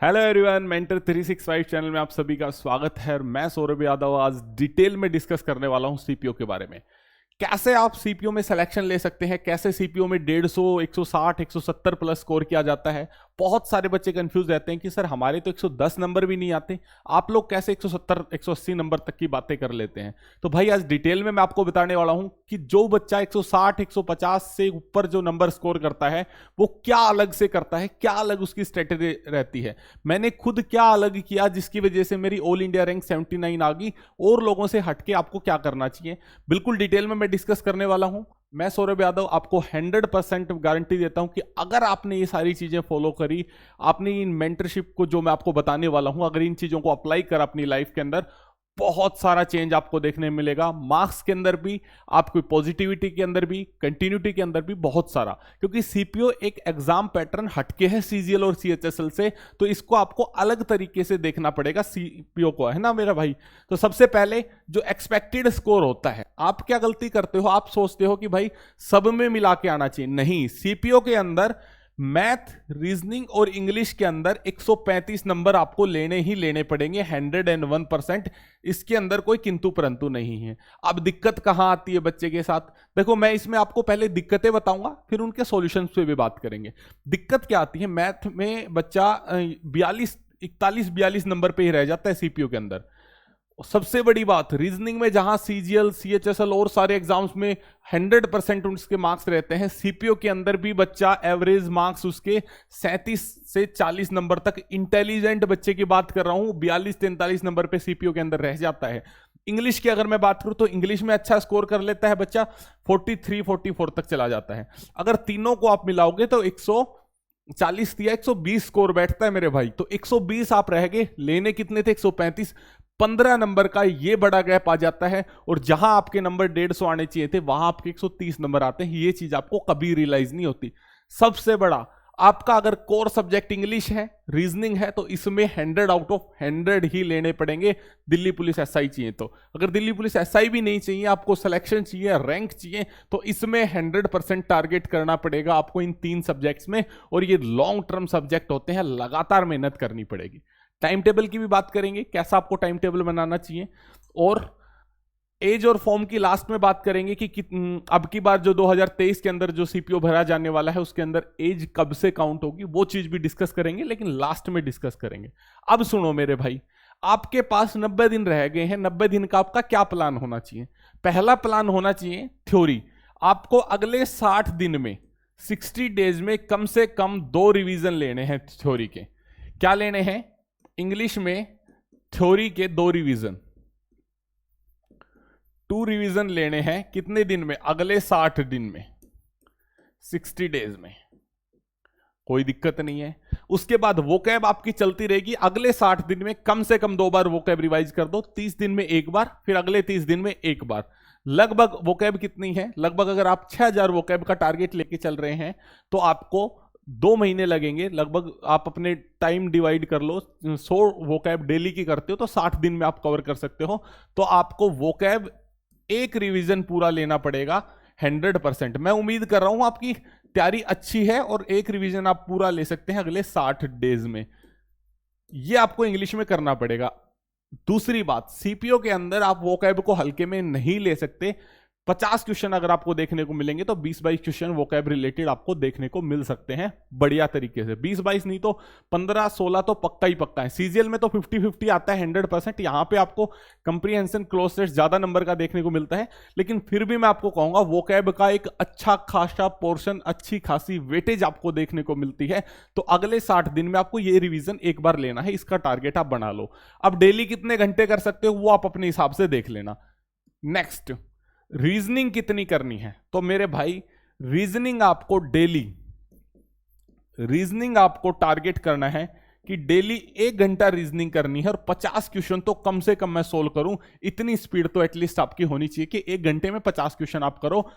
Hello everyone, mentor 365 channel में आप सभी का स्वागत है। मैं सौरभ यादव आज डिटेल में डिस्कस करने वाला हूं सीपीओ के बारे में। कैसे आप सीपीओ में सिलेक्शन ले सकते हैं, कैसे सीपीओ में 150, 160, 170 प्लस स्कोर किया जाता है। बहुत सारे बच्चे कंफ्यूज रहते हैं कि सर हमारे तो 110 नंबर भी नहीं आते, आप लोग कैसे 170, 180 नंबर तक की बातें कर लेते हैं। तो भाई आज डिटेल में मैं आपको बताने वाला हूं कि जो बच्चा 160, 150 से ऊपर जो नंबर स्कोर करता है वो क्या अलग से करता है, क्या अलग उसकी स्ट्रेटेजी रहती है। मैंने खुद क्या अलग किया जिसकी वजह से मेरी ऑल इंडिया रैंक 79 आ गई, और लोगों से हटके आपको क्या करना चाहिए बिल्कुल डिटेल में डिस्कस करने वाला हूं। मैं सौरभ यादव आपको 100% गारंटी देता हूं कि अगर आपने ये सारी चीजें फॉलो करी, आपने इन मेंटरशिप को जो मैं आपको बताने वाला हूं, अगर इन चीजों को अप्लाई कर अपनी लाइफ के अंदर, बहुत सारा चेंज आपको देखने मिलेगा। मार्क्स के अंदर भी, आपकी पॉजिटिविटी के अंदर भी, कंटिन्यूटी के अंदर भी, बहुत सारा। क्योंकि सीपीओ एक एग्जाम पैटर्न हटके है सीजीएल और सीएचएसएल से, तो इसको आपको अलग तरीके से देखना पड़ेगा सीपीओ को, है ना मेरा भाई। तो सबसे पहले जो एक्सपेक्टेड स्कोर होता है, आप क्या गलती करते हो, आप सोचते हो कि भाई सब में मिला के आना चाहिए। नहीं, सीपीओ के अंदर मैथ, रीजनिंग और इंग्लिश के अंदर 135 नंबर आपको लेने ही लेने पड़ेंगे, 101%। इसके अंदर कोई किंतु परंतु नहीं है। अब दिक्कत कहां आती है बच्चे के साथ, देखो मैं इसमें आपको पहले दिक्कतें बताऊंगा, फिर उनके सॉल्यूशंस पे भी बात करेंगे। दिक्कत क्या आती है, मैथ में बच्चा 41 नंबर पे ही रह जाता है सीपीयू के अंदर। सबसे बड़ी बात, रीजनिंग में जहां सीजीएल, सीएचएसएल और सारे एग्जाम्स में 100% उसके मार्क्स रहते हैं, सीपीओ के अंदर भी बच्चा एवरेज मार्क्स उसके 37 से 40 नंबर तक, इंटेलिजेंट बच्चे की बात कर रहा हूं, 42-43 नंबर पे सीपीओ के अंदर रह जाता है। इंग्लिश की अगर मैं बात करूं तो इंग्लिश में अच्छा स्कोर कर लेता है बच्चा, 43-44 तक चला जाता है। अगर तीनों को आप मिलाओगे तो 140 या 120 स्कोर बैठता है मेरे भाई। तो 120 आप रह गए, लेने कितने थे, 135। 15 नंबर का ये बड़ा गैप आ जाता है, और जहां आपके नंबर 150 आने चाहिए थे वहां आपके 130 नंबर आते हैं। ये चीज आपको कभी रियलाइज नहीं होती। सबसे बड़ा, आपका अगर कोर सब्जेक्ट इंग्लिश है, रीजनिंग है, तो इसमें 100 आउट ऑफ 100 ही लेने पड़ेंगे दिल्ली पुलिस एसआई चाहिए तो। अगर दिल्ली पुलिस एसआई भी नहीं चाहिए, आपको सिलेक्शन चाहिए, रैंक चाहिए, तो इसमें 100% टारगेट करना पड़ेगा आपको इन 3 सब्जेक्ट्स में। और ये लॉन्ग टर्म सब्जेक्ट होते हैं, लगातार मेहनत करनी पड़ेगी। टाइम टेबल की भी बात करेंगे, कैसा आपको टाइम टेबल बनाना चाहिए, और एज और फॉर्म की लास्ट में बात करेंगे कि अब की बार जो 2023 के अंदर जो सीपीओ भरा जाने वाला है उसके अंदर एज कब से काउंट होगी, वो चीज भी डिस्कस करेंगे, लेकिन लास्ट में डिस्कस करेंगे। अब सुनो मेरे भाई, आपके पास 90 दिन रह गए हैं। 90 दिन का आपका क्या प्लान होना चाहिए? पहला प्लान होना चाहिए थ्योरी। आपको अगले 60 दिन में, 60 डेज में कम से कम 2 रिवीजन लेने हैं थ्योरी के। क्या लेने हैं? इंग्लिश में थ्योरी के 2 रिवीजन, 2 रिवीजन लेने हैं। कितने दिन में? अगले 60 दिन में, 60 डेज में। कोई दिक्कत नहीं है। उसके बाद वोकैब आपकी चलती रहेगी। अगले 60 दिन में कम से कम 2 बार वोकैब रिवाइज कर दो, 30 दिन में 1 बार, फिर अगले 30 दिन में 1 बार। लगभग वोकैब कितनी है? लगभग अगर आप 6000 वोकैब का टारगेट लेके चल रहे हैं तो आपको 2 महीने लगेंगे लगभग। आप अपने टाइम डिवाइड कर लो, 100 वोकैब डेली की करते हो तो 60 दिन में आप कवर कर सकते हो। तो आपको वोकैब एक रिवीजन पूरा लेना पड़ेगा 100%। मैं उम्मीद कर रहा हूं आपकी तैयारी अच्छी है और एक रिवीजन आप पूरा ले सकते हैं अगले 60 डेज में। यह आपको इंग्लिश में करना पड़ेगा। दूसरी बात, सीपीओ के अंदर आप वोकैब को हल्के में नहीं ले सकते। 50 क्वेश्चन अगर आपको देखने को मिलेंगे तो 20-22 क्वेश्चन वोकैब रिलेटेड आपको देखने को मिल सकते हैं बढ़िया तरीके से। 20-22 नहीं तो 15-16 तो पक्का ही पक्का है। सीजीएल में तो 50-50 आता है 100%। यहां पे आपको कंप्रीहेंशन क्लोज टेस्ट ज्यादा नंबर का देखने को मिलता है, लेकिन फिर भी मैं आपको कहूंगा वोकैब का एक अच्छा खासा पोर्शन, अच्छी खासी वेटेज आपको देखने को मिलती है। तो अगले 60 दिन में आपको ये रिवीजन एक बार लेना है, इसका टारगेट आप बना लो। अब डेली कितने घंटे कर सकते हो वो आप अपने हिसाब से देख लेना। नेक्स्ट, रीजनिंग कितनी करनी है? तो मेरे भाई रीजनिंग आपको डेली, रीजनिंग आपको टारगेट करना है कि डेली 1 घंटा रीजनिंग करनी है, और 50 क्वेश्चन तो कम से कम मैं सोल्व करूं। इतनी स्पीड तो एटलीस्ट आपकी होनी चाहिए कि 1 घंटे में 50 क्वेश्चन आप करो।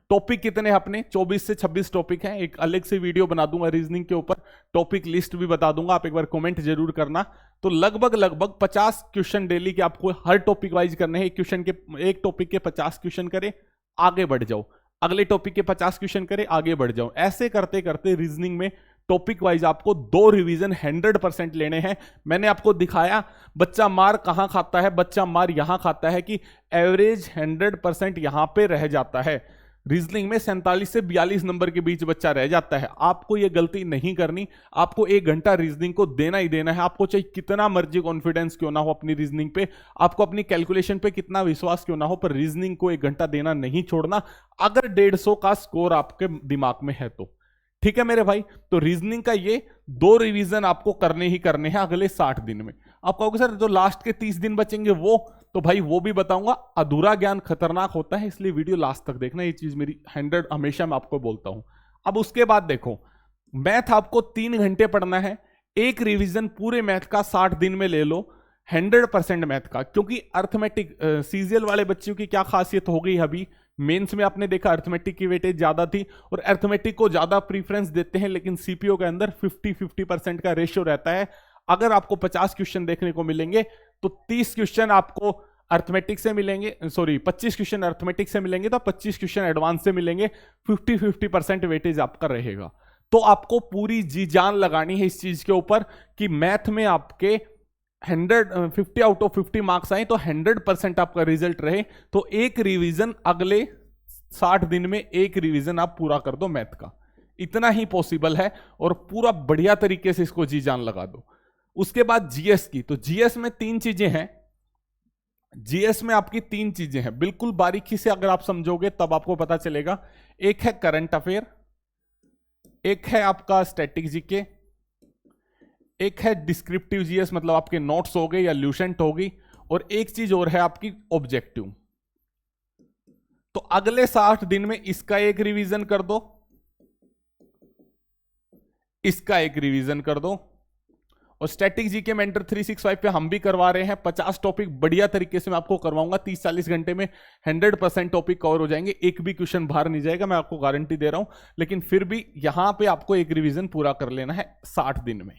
टॉपिक कितने हैं अपने? 24 से 26 टॉपिक हैं। एक अलग से वीडियो बना दूंगा रीजनिंग के ऊपर, टॉपिक लिस्ट भी बता दूंगा, आप एक बार कमेंट जरूर करना। तो लगभग 50 क्वेश्चन डेली के आपको हर टॉपिक वाइज करने हैं। एक टॉपिक के 50 क्वेश्चन करें, आगे बढ़ जाओ। अगले टॉपिक के 50 क्वेश्चन करें, आगे बढ़ जाओ। ऐसे करते करते रीजनिंग में टॉपिक वाइज आपको 2 रिवीजन 100% लेने हैं। मैंने आपको दिखाया बच्चा मार कहां खाता है, बच्चा मार यहां खाता है कि एवरेज 100% यहां पे रह जाता है। रीजनिंग में 47 से 42 नंबर के बीच बच्चा रह जाता है। आपको यह गलती नहीं करनी, आपको 1 घंटा रीजनिंग को देना ही देना है। आपको चाहे कितना मर्जी कॉन्फिडेंस क्यों ना हो अपनी रीजनिंग पे, आपको अपनी कैलकुलेशन पे कितना विश्वास क्यों ना हो, पर रीजनिंग को 1 घंटा देना नहीं छोड़ना, अगर 150 का स्कोर आपके दिमाग में है तो। ठीक है मेरे भाई, तो रीजनिंग का ये 2 रिवीजन आपको करने ही करने हैं अगले 60 दिन में। आप कहोगे सर जो लास्ट के 30 दिन बचेंगे वो, तो भाई वो भी बताऊंगा। अधूरा ज्ञान खतरनाक होता है, इसलिए वीडियो लास्ट तक देखना, ये चीज मेरी 100 हमेशा मैं आपको बोलता हूं। अब उसके बाद देखो, मैथ आपको 3 घंटे पढ़ना है। एक रिवीजन पूरे मैथ का 60 दिन में ले लो, 100% मैथ का, क्योंकि अर्थमेटिक सीजीएल वाले बच्चों की क्या खासियत हो गई, अभी मेंस में आपने देखा अर्थमेटिक की वेटेज ज्यादा थी और अर्थमेटिक को ज्यादा प्रीफरेंस देते हैं, लेकिन सीपीओ के अंदर 50-50% का रेशियो रहता है। अगर आपको 50 क्वेश्चन देखने को मिलेंगे तो 30 क्वेश्चन आपको अर्थमेटिक से मिलेंगे, सॉरी 25 क्वेश्चन अर्थमेटिक से मिलेंगे तो 25 क्वेश्चन एडवांस से मिलेंगे। 50-50% वेटेज आपका रहेगा। तो आपको पूरी जी जान लगानी है इस चीज के ऊपर कि मैथ में आपके 50 आउट ऑफ 50 मार्क्स आए तो 100% आपका रिजल्ट रहे। तो एक रिवीजन अगले 60 दिन में, एक रिवीजन आप पूरा कर दो मैथ का, इतना ही पॉसिबल है, और पूरा बढ़िया तरीके से इसको जी जान लगा दो। उसके बाद जीएस की, तो जीएस में 3 चीजें हैं। जीएस में आपकी 3 चीजें हैं, बिल्कुल बारीकी से अगर आप समझोगे तब आपको पता चलेगा। एक है करंट अफेयर, एक है आपका स्टैटिक जीके, एक है डिस्क्रिप्टिव जीएस, मतलब आपके नोट्स हो गए या ल्यूसेंट होगी, और एक चीज और है आपकी ऑब्जेक्टिव। तो अगले 60 दिन में इसका एक रिवीजन कर दो, इसका एक रिवीजन कर दो, और स्टैटिक जीके मेंटर 365 पे हम भी करवा रहे हैं 50 टॉपिक बढ़िया तरीके से मैं आपको करवाऊंगा। 30-40 घंटे में 100% टॉपिक कवर हो जाएंगे, एक भी क्वेश्चन बाहर नहीं जाएगा, मैं आपको गारंटी दे रहा हूं। लेकिन फिर भी यहां पे आपको एक रिवीजन पूरा कर लेना है 60 दिन में।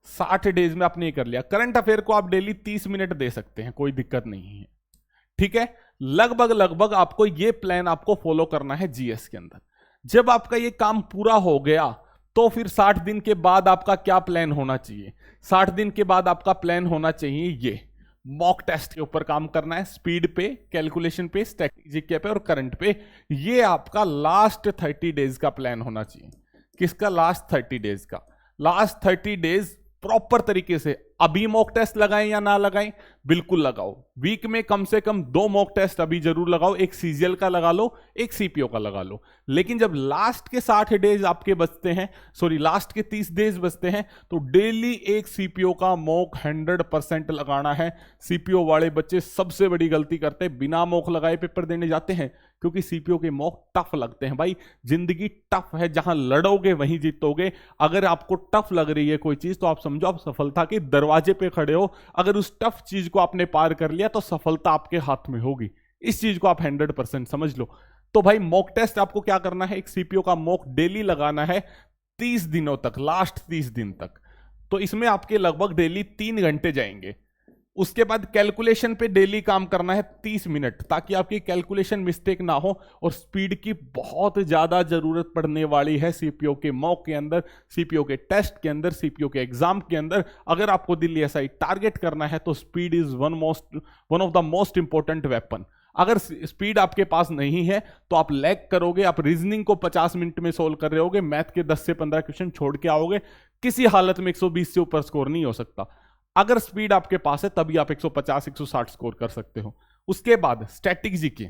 60 डेज में आपने ये कर लिया। करंट अफेयर को आप डेली 30 मिनट दे सकते हैं, कोई दिक्कत नहीं है। ठीक है, लगभग आपको ये प्लान आपको फॉलो करना है जीएस के अंदर। जब आपका ये काम पूरा हो गया तो फिर 60 दिन के बाद आपका क्या प्लान होना चाहिए? 60 दिन के बाद आपका प्लान होना चाहिए ये मॉक टेस्ट के ऊपर काम करना है, स्पीड पे, कैलकुलेशन पे, स्ट्रैटेजी पे और करंट पे। ये आपका लास्ट 30 डेज का प्लान होना चाहिए। किसका? लास्ट 30 डेज का। लास्ट 30 डेज प्रॉपर तरीके से, अभी मॉक टेस्ट लगाएं या ना लगाएं, बिल्कुल लगाओ। वीक में कम से कम 2 मॉक टेस्ट अभी जरूर लगाओ, एक सीजीएल का लगा लो, एक सीपीओ का लगा लो। लेकिन जब लास्ट के 60 डेज आपके बचते हैं, सॉरी लास्ट के 30 डेज बचते हैं, तो डेली एक सीपीओ का मॉक 100% लगाना है। सीपीओ वाले बच्चे सबसे बड़ी गलती करते हैं, बिना मॉक लगाए पेपर देने जाते हैं, क्योंकि सीपीओ के मॉक टफ लगते हैं। भाई जिंदगी टफ है, जहां लड़ोगे वहीं जीतोगे। अगर आपको टफ लग रही है कोई चीज तो आप समझो आप सफलता के दरवाजे पे खड़े हो। अगर उस टफ चीज को आपने पार कर लिया तो सफलता आपके हाथ में होगी। इस चीज को आप 100% समझ लो। तो भाई मॉक टेस्ट आपको क्या करना है? एक सीपीओ का मॉक डेली लगाना है 30 दिनों तक, लास्ट 30 दिन तक। तो इसमें आपके लगभग डेली 3 घंटे जाएंगे। उसके बाद कैलकुलेशन पे डेली काम करना है 30 मिनट, ताकि आपकी कैलकुलेशन मिस्टेक ना हो। और स्पीड की बहुत ज्यादा जरूरत पड़ने वाली है सीपीओ के मॉक के अंदर, सीपीओ के टेस्ट के अंदर, सीपीओ के एग्जाम के अंदर। अगर आपको दिल्ली एसआई टारगेट करना है तो speed is one of the most important weapon. अगर स्पीड आपके पास नहीं है तो आप लैग करोगे। आप रीजनिंग को 50 मिनट में सोल्व कर रहे होगे, मैथ के 10 से 15 क्वेश्चन छोड़ के आओगे, किसी हालत में 120 से ऊपर स्कोर नहीं हो सकता। अगर स्पीड आपके पास है तभी आप 150-160 स्कोर कर सकते हो। उसके बाद स्टैटिक जीके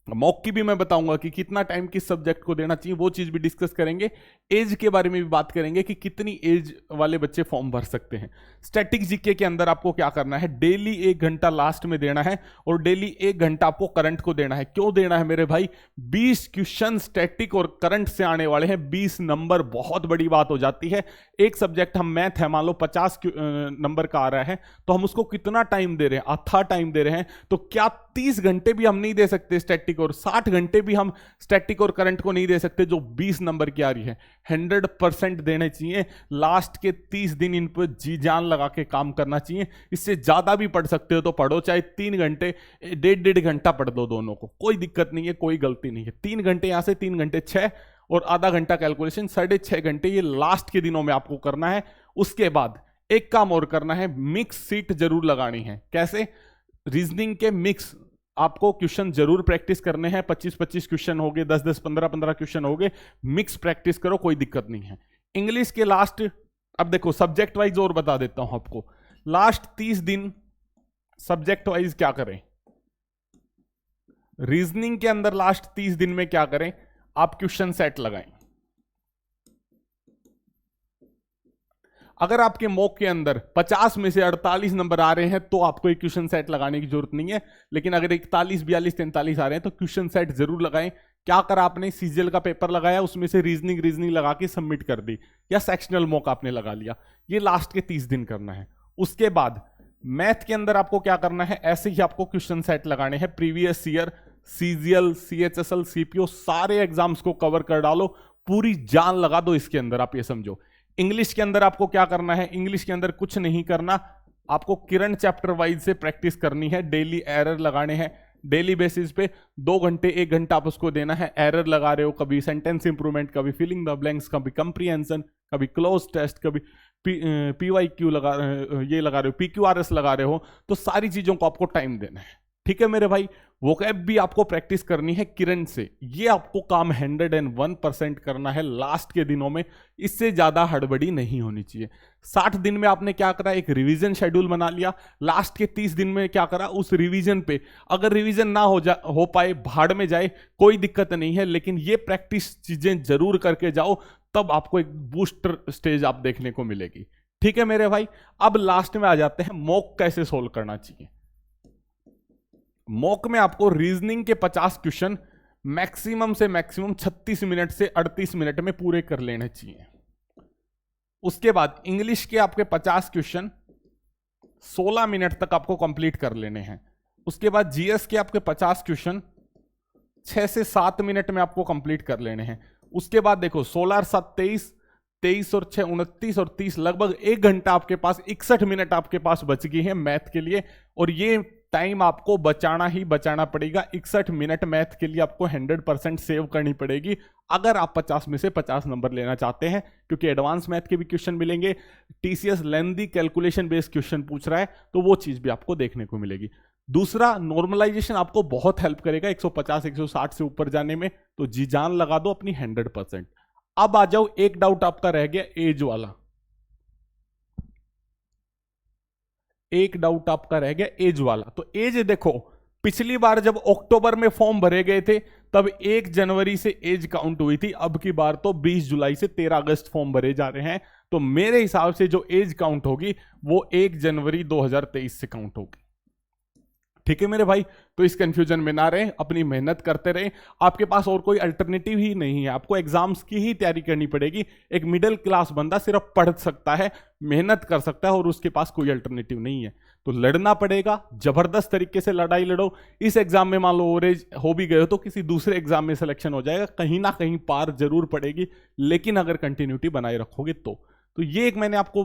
मॉक की भी मैं बताऊंगा कि कितना टाइम किस सब्जेक्ट को देना चाहिए, वो चीज भी डिस्कस करेंगे। एज के बारे में भी बात करेंगे कि कितनी एज वाले बच्चे फॉर्म भर सकते हैं। स्टैटिक जीके के अंदर आपको क्या करना है? डेली 1 घंटा लास्ट में देना है और डेली 1 घंटा आपको करंट को देना है। क्यों देना है मेरे भाई? 20 क्वेश्चन स्टैटिक और करंट से आने वाले हैं। 20 नंबर बहुत बड़ी बात हो जाती है। एक सब्जेक्ट हम मैथ है, मान लो 50 नंबर का आ रहा है, तो हम उसको कितना टाइम दे रहे हैं? आधा टाइम दे रहे हैं। तो क्या 30 घंटे भी हम नहीं दे सकते स्टैटिक और 60 घंटे भी हम स्टैटिक और करंट को नहीं दे सकते जो 20 नंबर की आ रही है। 100% देने चाहिए। लास्ट के 30 दिन इन पर जी जान लगा के काम करना चाहिए। इससे ज्यादा भी पढ़ सकते हो तो पढ़ो, चाहे 3 घंटे 1.5 घंटा पढ़ दो, दोनों को कोई दिक्कत नहीं है, कोई गलती नहीं है। 3 घंटे यहां से 3 घंटे 6 और आधा घंटा कैलकुलेशन, 6.5 घंटे ये लास्ट के दिनों में आपको करना है। उसके बाद एक काम और करना है, मिक्स सीट जरूर लगानी है। कैसे? रीजनिंग के मिक्स आपको क्वेश्चन जरूर प्रैक्टिस करने हैं। 25-25 क्वेश्चन हो गए, 10-10 15-15 क्वेश्चन हो गए, मिक्स प्रैक्टिस करो, कोई दिक्कत नहीं है। इंग्लिश के लास्ट, अब देखो सब्जेक्ट वाइज और बता देता हूं आपको। लास्ट 30 दिन सब्जेक्ट वाइज क्या करें, रीजनिंग के अंदर लास्ट 30 दिन में क्या करें, आप क्वेश्चन सेट लगाएं। अगर आपके मॉक के अंदर 50 में से 48 नंबर आ रहे हैं तो आपको एक क्वेश्चन सेट लगाने की जरूरत नहीं है। लेकिन अगर 41, 42, 43 आ रहे हैं तो क्वेश्चन सेट जरूर लगाएं। क्या करा आपने, सीजीएल का पेपर लगाया, उसमें से रीजनिंग लगा के सबमिट कर दी, या सेक्शनल मॉक आपने लगा लिया। ये लास्ट के 30 दिन करना है। उसके बाद मैथ के अंदर आपको क्या करना है, ऐसे ही आपको क्वेश्चन सेट लगाने हैं। Previous year CGL, CHSL, CPO सारे एग्जाम्स को कवर कर डालो, पूरी जान लगा दो इसके अंदर। आप ये समझो, इंग्लिश के अंदर आपको क्या करना है, इंग्लिश के अंदर कुछ नहीं करना, आपको किरण चैप्टर वाइज से प्रैक्टिस करनी है। डेली एरर लगाने हैं, डेली बेसिस पे 2 घंटे 1 घंटा आप उसको देना है। एरर लगा रहे हो, कभी सेंटेंस इंप्रूवमेंट, कभी फिलिंग द ब्लैंक्स, कभी कंप्रीहेंशन, कभी क्लोज टेस्ट, कभी PYQ लगा रहे हो, PQRS लगा रहे हो, तो सारी चीजों को आपको टाइम देना है। ठीक है मेरे भाई, वोकैब भी आपको प्रैक्टिस करनी है किरण से। ये आपको काम 101% करना है लास्ट के दिनों में, इससे ज्यादा हड़बड़ी नहीं होनी चाहिए। 60 दिन में आपने क्या करा, एक रिवीजन शेड्यूल बना लिया। लास्ट के 30 दिन में क्या करा, उस रिवीजन पे, अगर रिवीजन ना हो पाए, भाड़ में जाए, कोई दिक्कत नहीं है, लेकिन ये प्रैक्टिस चीजें जरूर करके जाओ, तब आपको एक बूस्टर स्टेज आप देखने को मिलेगी। ठीक है मेरे भाई, अब लास्ट में आ जाते हैं मॉक कैसे सोल्व करना चाहिए। मॉक में आपको रीजनिंग के 50 क्वेश्चन मैक्सिमम से मैक्सिमम 36 मिनट से 38 मिनट में पूरे कर लेने चाहिए। उसके बाद इंग्लिश के आपके 50 क्वेश्चन 16 मिनट तक आपको कंप्लीट कर लेने हैं। उसके बाद जीएस के आपके 50 क्वेश्चन 6 से 7 मिनट में आपको कंप्लीट कर लेने हैं। उसके बाद देखो 16 और 7 23, 23 और 6 29 और 30, लगभग 1 घंटा आपके पास, 61 मिनट आपके पास बच गई है मैथ के लिए। और ये टाइम आपको बचाना ही बचाना पड़ेगा। 61 मिनट मैथ के लिए आपको 100% सेव करनी पड़ेगी अगर आप 50 में से 50 नंबर लेना चाहते हैं, क्योंकि एडवांस मैथ के भी क्वेश्चन मिलेंगे। TCS lengthy calculation based question पूछ रहा है, तो वो चीज भी आपको देखने को मिलेगी। दूसरा, नॉर्मलाइजेशन आपको बहुत हेल्प करेगा 150 160 से ऊपर जाने में, तो जी जान लगा दो अपनी 100%। अब आ जाओ, एक डाउट आपका रह गया एज वाला। एक डाउट आपका रह गया एज वाला। तो एज देखो, पिछली बार जब अक्टूबर में फॉर्म भरे गए थे तब 1 जनवरी से एज काउंट हुई थी। अब की बार तो 20 जुलाई से 13 अगस्त फॉर्म भरे जा रहे हैं। तो मेरे हिसाब से जो एज काउंट होगी वो 1 जनवरी 2023 से काउंट होगी। ठीक है मेरे भाई, तो इस कंफ्यूजन में ना रहे, अपनी मेहनत करते रहे। आपके पास और कोई अल्टरनेटिव ही नहीं है, आपको एग्जाम्स की ही तैयारी करनी पड़ेगी। एक मिडिल क्लास बंदा सिर्फ पढ़ सकता है, मेहनत कर सकता है, और उसके पास कोई अल्टरनेटिव नहीं है। तो लड़ना पड़ेगा, जबरदस्त तरीके से लड़ाई लड़ो। इस एग्जाम में मान लो ओवरेज हो भी गए हो तो किसी दूसरे एग्जाम में सिलेक्शन हो जाएगा, कहीं ना कहीं पार जरूर पड़ेगी, लेकिन अगर कंटिन्यूटी बनाए रखोगे तो ये एक मैंने आपको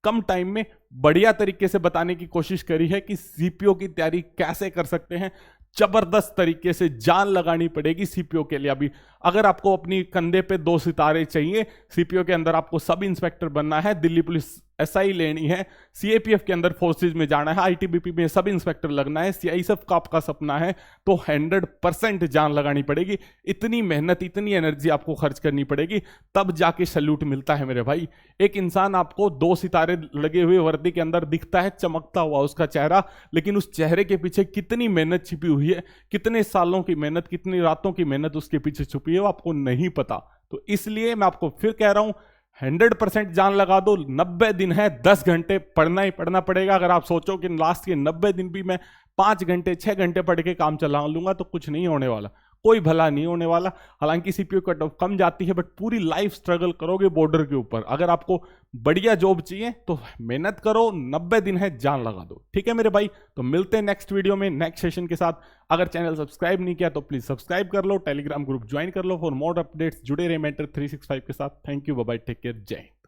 कम टाइम में बढ़िया तरीके से बताने की कोशिश करी है कि सीपीओ की तैयारी कैसे कर सकते हैं। जबरदस्त तरीके से जान लगानी पड़ेगी सीपीओ के लिए। अभी अगर आपको अपनी कंधे पे 2 सितारे चाहिए, सीपीओ के अंदर आपको सब इंस्पेक्टर बनना है, दिल्ली पुलिस एसआई लेनी है, सीएपीएफ के अंदर फोर्सेज में जाना है, आईटीबीपी में सब इंस्पेक्टर लगना है, सीआईएसएफ का आपका सपना है, तो 100% जान लगानी पड़ेगी। इतनी मेहनत, इतनी एनर्जी आपको खर्च करनी पड़ेगी, तब जाके सैल्यूट मिलता है मेरे भाई। एक इंसान आपको 2 सितारे लगे हुए वर्दी के अंदर दिखता है, चमकता हुआ उसका चेहरा, लेकिन उस चेहरे के पीछे कितनी मेहनत छिपी हुई है, कितने सालों की मेहनत, कितनी रातों की मेहनत उसके पीछे छुपी है, वो आपको नहीं पता। तो इसलिए मैं आपको फिर कह रहा हूं, 100% जान लगा दो। 90 दिन है, 10 घंटे पढ़ना ही पढ़ना पड़ेगा। अगर आप सोचो कि लास्ट के 90 दिन भी मैं 5 घंटे 6 घंटे पढ़ के काम चला लूंगा, तो कुछ नहीं होने वाला। कोई भला नहीं होने वाला। हालांकि सीपीयू कट ऑफ कम जाती है, बट पूरी लाइफ स्ट्रगल करोगे बॉर्डर के ऊपर। अगर आपको बढ़िया जॉब चाहिए तो मेहनत करो, 90 दिन है, जान लगा दो। ठीक है मेरे भाई, तो मिलते हैं नेक्स्ट वीडियो में नेक्स्ट सेशन के साथ। अगर चैनल सब्सक्राइब नहीं किया तो प्लीज सब्सक्राइब कर लो, टेलीग्राम ग्रुप ज्वाइन कर लो फॉर मोर अपडेट्स। जुड़े रहे मेंटर 365 के साथ। Thank you, bye bye, take care, जय हिंद।